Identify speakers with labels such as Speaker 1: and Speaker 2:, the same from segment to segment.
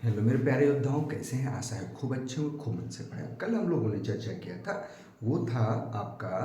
Speaker 1: Hello मेरे प्यारे योद्धाओं, कैसे हैं? आशा है खूब अच्छे हो, खूब मन से पढ़े। कल हम लोगों ने चर्चा किया था, वो था आपका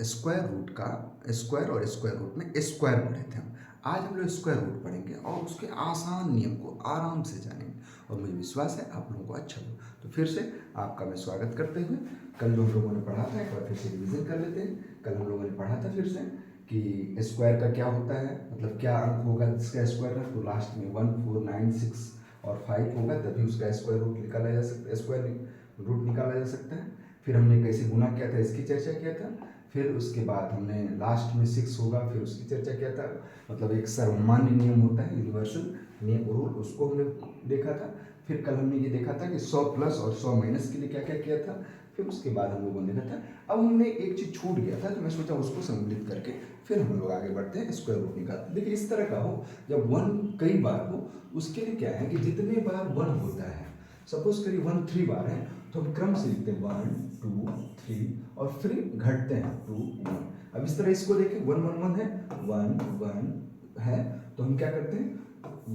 Speaker 1: स्क्वायर रूट का। स्क्वायर और स्क्वायर रूट में स्क्वायर पढ़े थे हम। आज हम लोग स्क्वायर रूट पढ़ेंगे और उसके आसान नियम को आराम से जानेंगे और मुझे विश्वास है आप लोगों को अच्छा हो। तो फिर से आपका मैं स्वागत करते हुए, कल जो हम लोगों ने पढ़ा था एक बार फिर से रिविजन कर लेते हैं। कल हम लोगों ने पढ़ा था फिर से कि स्क्वायर का क्या होता है, मतलब क्या अंक होगा जिसका स्क्वायर है, तो लास्ट में 1 4 9 6 और 5 होगा, तभी उसका स्क्वायर रूट निकाला जा सकता है, स्क्वायर रूट निकाला जा सकता है। फिर हमने कैसे गुना किया था इसकी चर्चा किया था। फिर उसके बाद हमने लास्ट में 6 होगा, फिर उसकी चर्चा किया था। मतलब एक सर्वमान्य नियम होता है, यूनिवर्सल नियम रूल, उसको हमने देखा था। फिर कल हमने ये देखा था कि 100 प्लस और 100 माइनस के लिए क्या क्या किया था। फिर उसके बाद हम लोगों ने देखा था, अब हमने एक चीज़ छूट गया था तो मैं सोचा उसको सम्मिलित करके फिर हम लोग आगे बढ़ते हैं, स्क्वायर रूट निकालते हैं। देखिए इस तरह का हो, जब 1 कई बार हो, उसके लिए क्या है कि जितने बार 1 होता है, सपोज करिए 1 3 बार है, तो हम क्रम से लिखते हैं 1 2 3 और फिर घटते हैं 2 1। अब इस तरह इसको देखें, 1 1 1 है, 1 1 है, तो हम क्या करते हैं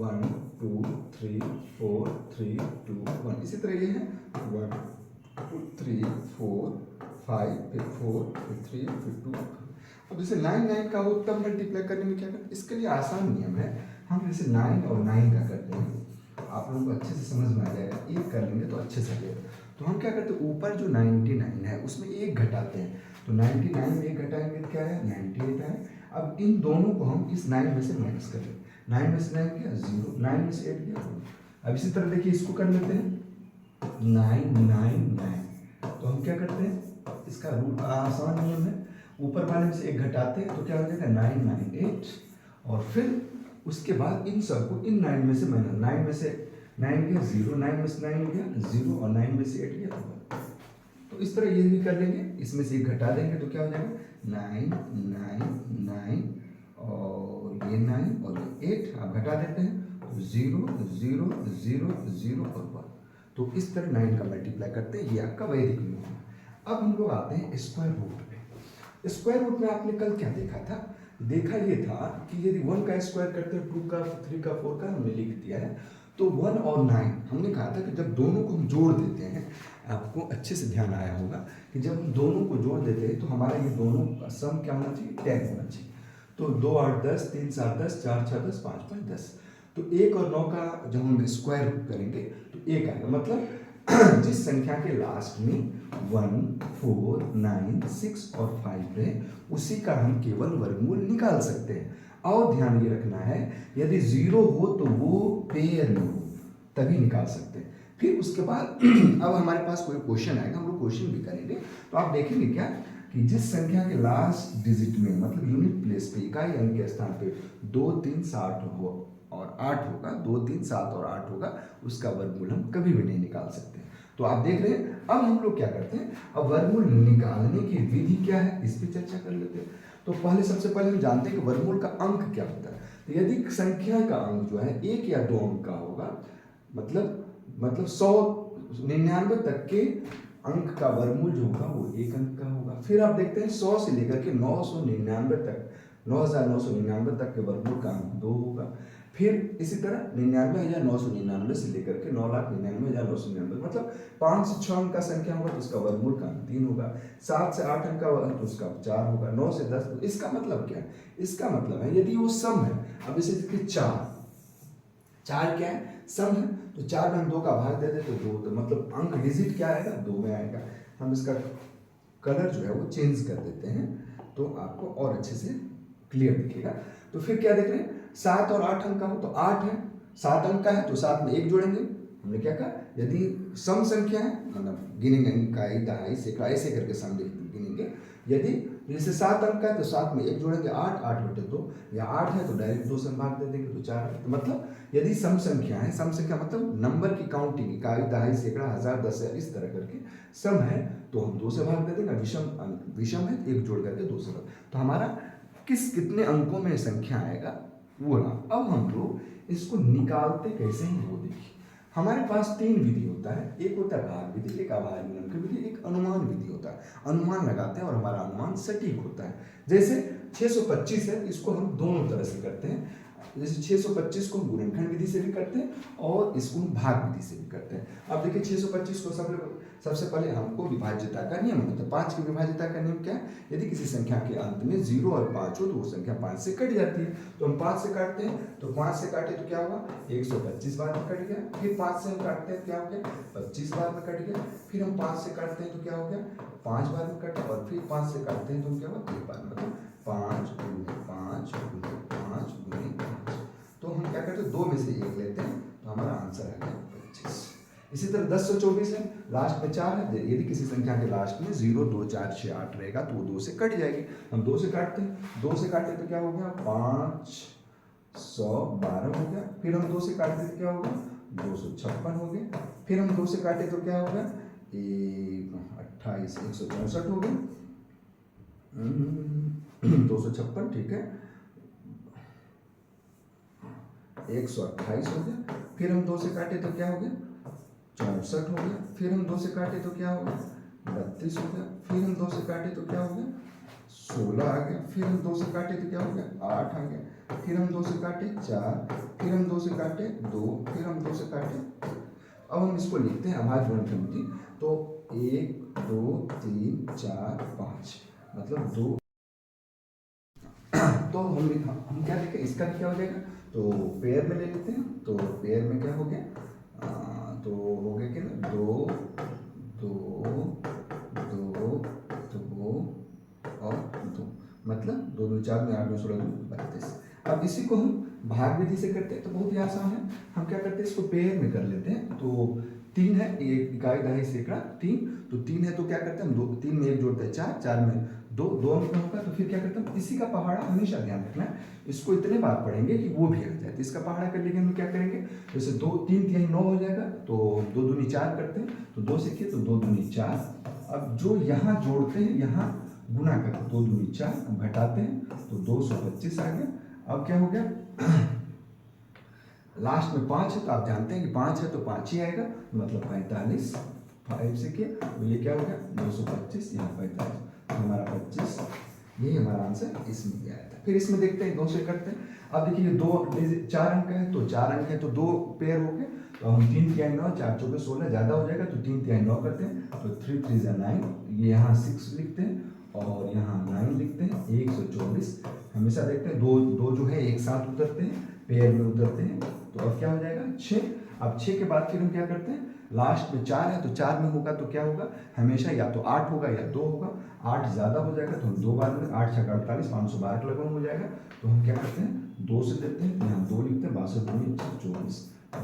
Speaker 1: 1 2 3 4 3 2 1। इसी तरह ये है 1 2 3 4 5 फिर 4 फिर 3 फिर 2। अब जैसे 9 9 का हो तब मल्टीप्लाई करने में क्या करते हैं, इसके लिए आसान नियम है। हम जैसे 9 और 9 का करते हैं, आप लोगों को अच्छे से समझ में आ जाएगा, एक कर लेंगे तो अच्छे से आ जाएगा। तो हम क्या करते हैं, ऊपर जो 99 है उसमें एक घटाते हैं, तो 99 में एक घटाएंगे तो क्या है 98 है। अब इन दोनों को हम इस 9 में से माइनस करें, 9 में से 9 गया 0, 9 में से 8 गया 1। अब इसी तरह देखिए इसको कर लेते हैं 9 9 9। तो हम क्या करते हैं, इसका रूट आसान नियम है, ऊपर वाले में से एक घटाते हैं तो क्या हो जाएगा 9 9 8। और फिर उसके बाद इन सबको इन 9 में से माइनस, 9 में से 9 गया 0, 9 में से 9 गया 0 और 9 में से 8 गया 1। तो इस तरह ये भी कर लेंगे, इसमें से एक घटा देंगे तो क्या हो जाएगा 9 9 9 और ये 9 और ये 8। आप घटा देते हैं तो 0 0 0 0 और 1। तो इस तरह 9 का मल्टीप्लाई करते हैं, ये आपका वैदिक नियम है। अब हम लोग आते हैं स्क्वायर रूट पे। स्क्वायर रूट में आपने कल क्या देखा था, देखा ये था कि यदि 1 का स्क्वायर करते हैं 2 का 3 का 4 का हमने लिख दिया है, तो 1 और 9 हमने कहा था कि जब दोनों को हम जोड़ देते हैं, आपको अच्छे से ध्यान आया होगा कि जब हम दोनों को जोड़ देते हैं तो हमारा ये दोनों का सम क्या होना चाहिए 10 होना चाहिए। तो 2 8 10 3 7 10 4 6 10 5 5 10। तो 1 और 9 का जब हम स्क्वायर करेंगे तो 1 आएगा, मतलब जिस संख्या के लास्ट में 1 4 9 6 और 5 रहे उसी का हम केवल वर्गमूल निकाल सकते हैं। और ध्यान ये रखना है, यदि 0 हो तो वो पेयर में हो, तभी निकाल सकते हैं। फिर उसके बाद अब हमारे पास कोई क्वेश्चन आएगा, हम लोग क्वेश्चन भी करेंगे, तो आप देखेंगे क्या कि जिस संख्या के लास्ट डिजिट में, मतलब यूनिट प्लेस पे, इकाई अंक के स्थान पे 2 3 7 हो और 8 होगा, 2 3 7 और 8 होगा, उसका वर्गमूल हम कभी भी नहीं निकाल सकते। तो आप देख रहे हैं, अब हम लोग क्या करते हैं, अब वर्गमूल निकालने की विधि क्या है इस पर चर्चा कर लेते हैं। तो पहले सबसे पहले हम जानते हैं कि वर्गमूल का अंक क्या होता है। तो यदि संख्या का अंक जो है 1 या 2 अंक का होगा, मतलब 100 99 तक के अंक का वर्गमूल जो होगा वो 1 अंक का होगा। फिर आप देखते हैं 100 से लेकर के 999 तक, 9999 तक के वर्गमूल का अंक 2 होगा। फिर इसी तरह 99,999 से लेकर के 9,99,999, मतलब 5 से 6 अंक का संख्या होगा तो उसका वर्गमूल का अंक 3 होगा। 7 से 8 अंक का तो उसका 4 होगा। 9 से 10, इसका मतलब क्या है, इसका मतलब है यदि वो सम है, अब इसे देखिए 4 क्या है, सम है, तो 4 में हम 2 का भाग दे दें तो 2, तो मतलब अंक डिजिट क्या आएगा 2 में आएगा। हम इसका कलर जो है वो चेंज कर देते हैं तो आपको और अच्छे से क्लियर दिखेगा। तो फिर क्या देख रहे हैं, 7 और 8 अंक का हो तो 8 है, 7 अंक का है तो 7 में 1 जोड़ेंगे। हमने क्या कहा, यदि सम संख्या है, मतलब गिनेंगे इकाई दहाई सैकड़ा ऐसे करके सम गिनेंगे। यदि जैसे 7 अंक का है तो 7 में 1 जोड़ेंगे, 8 8 बटे 2, या 8 है तो डायरेक्ट 2 से भाग दे देंगे तो 4 है। तो मतलब यदि सम संख्या है, सम संख्या मतलब नंबर की काउंटिंग, इकाई दहाई सैकड़ा हजार 10,000 इस तरह करके सम है तो हम 2 से भाग दे देंगे। विषम है 1 जोड़ करके 2 से भाग, तो हमारा कितने अंकों में संख्या आएगा वो ना। अब हम लोग इसको निकालते कैसे हैं वो देखिए। हमारे पास 3 विधि होता है, एक होता है भाग विधि, एक आभार गुणन की विधि, एक अनुमान विधि होता है। अनुमान लगाते हैं और हमारा अनुमान सटीक होता है। जैसे 625 है, इसको हम दोनों तरह से करते हैं। जैसे 625 को हम गुणनखंड विधि से भी करते हैं और इसको हम भाग विधि से भी करते हैं। अब देखिए 625 को सबसे पहले हमको विभाज्यता का नियम होता है। 5 की विभाज्यता का नियम क्या है? यदि किसी संख्या के अंत में 0 और 5 हो तो वो संख्या 5 से कट जाती है। तो हम 5 से काटते हैं, तो 5 से काटे तो क्या हुआ? 125 बार में कट गया। फिर 5 से हम काटते हैं, क्या हो गया? 25 बार में कट गया। फिर हम 5 से काटते हैं तो क्या हो गया? 5 बार में कटा। और फिर 5 से काटते हैं तो क्या हुआ? 1 बार में। मतलब 5 गुणे 5 गुणे 5 गुणे 5। तो हम क्या करते हैं? 2 में से 1 लेते हैं, तो हमारा आंसर आ गया 25। इसी तरह 1024 है, लास्ट में 4 है। यदि किसी संख्या के लास्ट में 0, 2, 4, 6, 8 रहेगा तो वो 2 से कट जाएगी। हम 2 से काटते हैं, 2 से काटे तो क्या हो गया? 512 हो गया। फिर हम 2 से काटते तो क्या होगा? 256 हो गया। फिर हम 2 से काटे तो क्या होगा? 28 164 हो गया। 256, ठीक है, 128 हो गया। फिर हम 2 से काटे तो क्या हो गया? 64 हो गया। फिर हम 2 से काटे तो क्या हो गया? 32 हो गया। फिर हम 2 से काटे तो क्या हो गया? 16 आ गया। फिर हम 2 से काटे तो क्या हो गया? 8 आ गया। फिर हम 2 से काटे 4। फिर हम 2 से काटे 2। फिर हम 2 से काटे। अब हम इसको लिखते हैं अभाज्य गुणनखंड विधि। तो 1 2 3 4 5 मतलब 2। तो हम क्या लिखें? इसका क्या हो जाएगा? तो पेयर में ले लेते हैं। तो पेयर में क्या हो गया? तो हो गया कि ना 2 2 2 2 और 2, मतलब 2 2 4 में 8 में 16 32। अब इसी को हम भाग विधि से करते हैं तो बहुत ही आसान है। हम क्या करते हैं? इसको पेयर में कर लेते हैं। तो 3 है, एक इकाई दहाई सैकड़ा 3, तो 3 है तो क्या करते हैं हम? 2 3 में 1 जोड़ते हैं 4, 4 में 2, 2 में होगा तो फिर क्या करते हैं? इसी का पहाड़ा हमेशा ध्यान रखना है, इसको इतने बार पढ़ेंगे कि वो भी आ जाए। तो इसका पहाड़ा कर लेंगे हम, क्या करेंगे? जैसे 2 3 तिहाई 9 हो जाएगा, तो 2 दूनी 4 करते हैं, तो 2 से किए तो 2 दूनी 4। अब जो यहाँ जोड़ते हैं यहाँ गुना करते, 2 दूनी 4, घटाते हैं तो 225 आ गया। अब क्या हो गया? लास्ट में 5 है तो आप जानते हैं कि 5 है तो 5 ही आएगा, मतलब 45। 5 से किए तो ये क्या हो गया? 225, यहाँ 45, तो हमारा 25, यही हमारा आंसर इसमें भी आया था। फिर इसमें देखते हैं 2 से करते हैं। अब देखिए 4 अंक है तो 4 अंक है तो 2 पेयर हो गए। तो हम 3 तिहाई 9, 4 चौके 16 ज़्यादा हो जाएगा तो 3 तिहाई 9 करते हैं, तो 3 3 जा 9, ये यहाँ 6 लिखते हैं और यहाँ 9 लिखते हैं। 124 हमेशा देखते हैं, दो जो है एक साथ उतरते हैं, पेयर में उतरते हैं। तो अब क्या हो जाएगा? 6। अब 6 के बाद फिर हम क्या करते हैं? लास्ट में 4 है तो 4 में होगा तो क्या होगा? हमेशा या तो 8 होगा या 2 होगा। 8 ज़्यादा हो जाएगा तो हम 2 बार में 8 6 48 512 लगभग हो जाएगा। तो हम क्या करते हैं? 2 से देते हैं, यहाँ 2 लिखते हैं, 62 दूनी 24, तो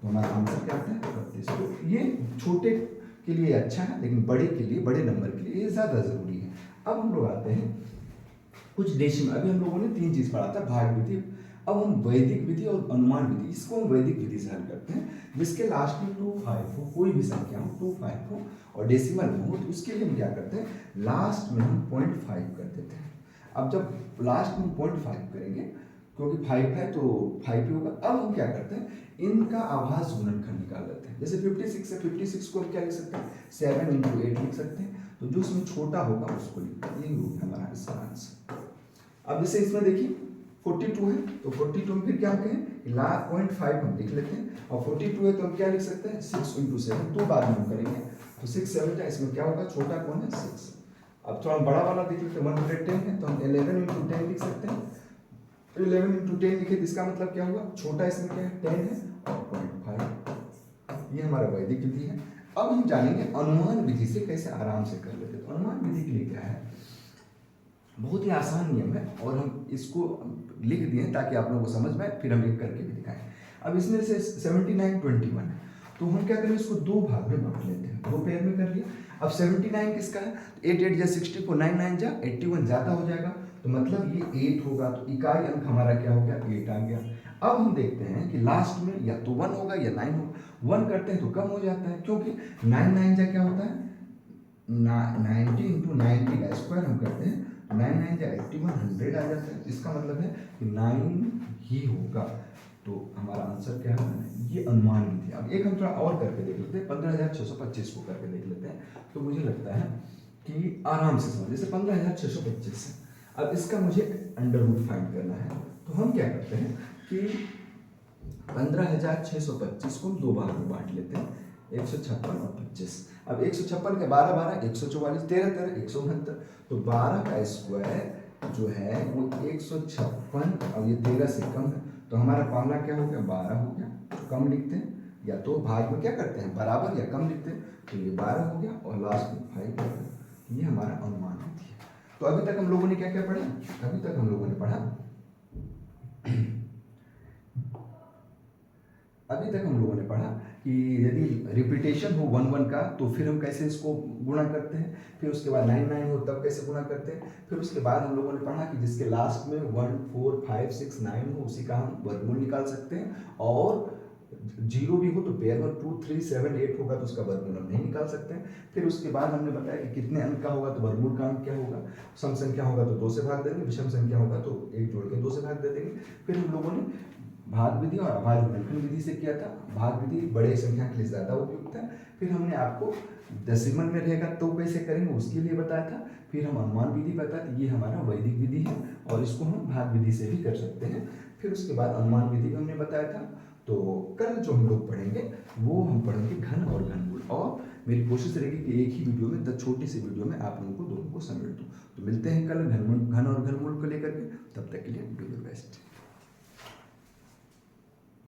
Speaker 1: हमारा आंसर क्या आता है? 32। तो ये छोटे के लिए अच्छा है, लेकिन बड़े के लिए, बड़े नंबर के लिए ये ज़्यादा ज़रूरी है। अब हम लोग आते हैं कुछ डेसिमल। अभी हम लोगों ने 3 चीज़ पढ़ा था, भाग विधि। अब हम वैदिक विधि और अनुमान विधि, इसको हम वैदिक विधि से हल करते हैं, जिसके लास्ट में 25 हो, कोई भी संख्या हो 25 हो और डेसिमल में हो, तो उसके लिए हम क्या करते हैं? लास्ट में हम 0.5 कर देते हैं। अब जब लास्ट में 0.5 करेंगे, क्योंकि 5 है तो 5 ही होगा। अब हम क्या करते हैं? इनका आभाज्य गुणनखंड निकाल लेते हैं। जैसे 56 है, 56 को हम क्या लिख सकते हैं? 7 × 8 लिख सकते हैं। तो जो उसमें छोटा होगा उसको लिखते हैं, यही होगा हमारा इसका आंसर। अब जैसे इसमें देखिए 42 है, तो 42 में फिर क्या कहें? 0.5 हम लिख लेते हैं, और 42 है तो हम क्या लिख सकते हैं? 6 × 7, 2 बाद में हम करेंगे। तो 6 7 है, इसमें क्या होगा? छोटा कौन है? 6। अब थोड़ा हम बड़ा वाला देख लेते हैं, 110 है तो हम 11 × 10 लिख सकते हैं। 11 × 10 लिखे तो इसका मतलब क्या हुआ? छोटा इसमें क्या है? 10 है और 0.5। ये हमारा वैदिक विधि है। अब हम जानेंगे अनुमान विधि से कैसे आराम से कर लेते हैं। तो अनुमान विधि के लिए क्या है? बहुत ही आसान नियम है और हम इसको लिख दिए ताकि आप लोगों को समझ में आए, फिर हम एक करके भी दिखाएं। अब इसमें से 79 21 है, तो हम क्या करें? इसको 2 भाग में बांट लेते हैं, 2 पेयर में कर लिया। अब 79 किसका है? 8 8 जा 64, 9 9 जा 81, ज़्यादा हो जाएगा तो मतलब ये 8 होगा, तो इकाई अंक हमारा क्या हो गया? 8 आ गया। अब हम देखते हैं कि लास्ट में या तो 1 होगा या 9 होगा। 1 करते हैं तो कम हो जाता है, क्योंकि 9 9 जा क्या होता है? 90 × 90 का स्क्वायर हम करते हैं, 9 9 जा 81, 100 आ जाता है। इसका मतलब है कि 9 ही होगा। तो हमारा आंसर क्या है? ये अनुमान विधि। अब एक हम थोड़ा और करके देख लेते हैं, 15,625 को करके देख लेते हैं, तो मुझे लगता है कि आराम से समझ। जैसे 15,625 है, अब इसका मुझे अंडर रूट फाइंड करना है, तो तो हम क्या करते हैं कि 15,625 को हम दो भाग में बांट लेते हैं, 156 और 25। अब 156 के 12 12 144, 13 13 169, तो 12 का स्क्वायर जो है वो 156 और ये 13 से कम है, तो हमारा फॉर्मूला क्या हो गया, 12 हो गया। तो कम लिखते हैं या तो भाग में क्या करते हैं, बराबर या कम लिखते हैं, तो ये 12 हो गया और लास्ट में 5 हो गया। ये हमारा अनुमान होती है। तो अभी तक हम लोगों ने क्या क्या पढ़ा, अभी तक हम लोगों ने पढ़ा अभी तक हम लोगों ने पढ़ा कि यदि रिपीटेशन हो 1 1 का तो फिर हम कैसे इसको गुणा करते हैं, फिर उसके बाद 9 9 हो तब कैसे गुणा करते हैं, फिर उसके बाद हम लोगों ने पढ़ा कि जिसके लास्ट में 1 4 5 6 9 हो उसी का हम वर्गमूल निकाल सकते हैं, और जीरो भी हो तो पेयर में 2 3 7 8 होगा तो उसका वर्गमूल हम नहीं निकाल सकते हैं। फिर उसके बाद हमने बताया कि कितने अंक का होगा तो वर्गमूल का अंक क्या होगा, सम संख्या होगा तो 2 से भाग देंगे, विषम संख्या होगा तो 1 जोड़ के 2 से भाग दे देंगे। फिर हम लोगों ने भाग विधि और अभाज्य गुणनखंड विधि से किया था। भाग विधि बड़े संख्या के लिए ज़्यादा उपयुक्त है। फिर हमने आपको डेसिमल में रहेगा तो कैसे करेंगे उसके लिए बताया था। फिर हम अनुमान विधि बताया था, ये हमारा वैदिक विधि है और इसको हम भाग विधि से भी कर सकते हैं। फिर उसके बाद अनुमान विधि भी हमने बताया था। तो कल जो हम लोग पढ़ेंगे वो हम पढ़ेंगे घन और घनमूल, और मेरी कोशिश रहेगी कि एक ही वीडियो में, छोटी सी वीडियो में आप लोगों को दोनों को समेट दूँ। तो मिलते हैं कल घन और घनमूल को लेकर के, तब तक के लिए डू योर बेस्ट।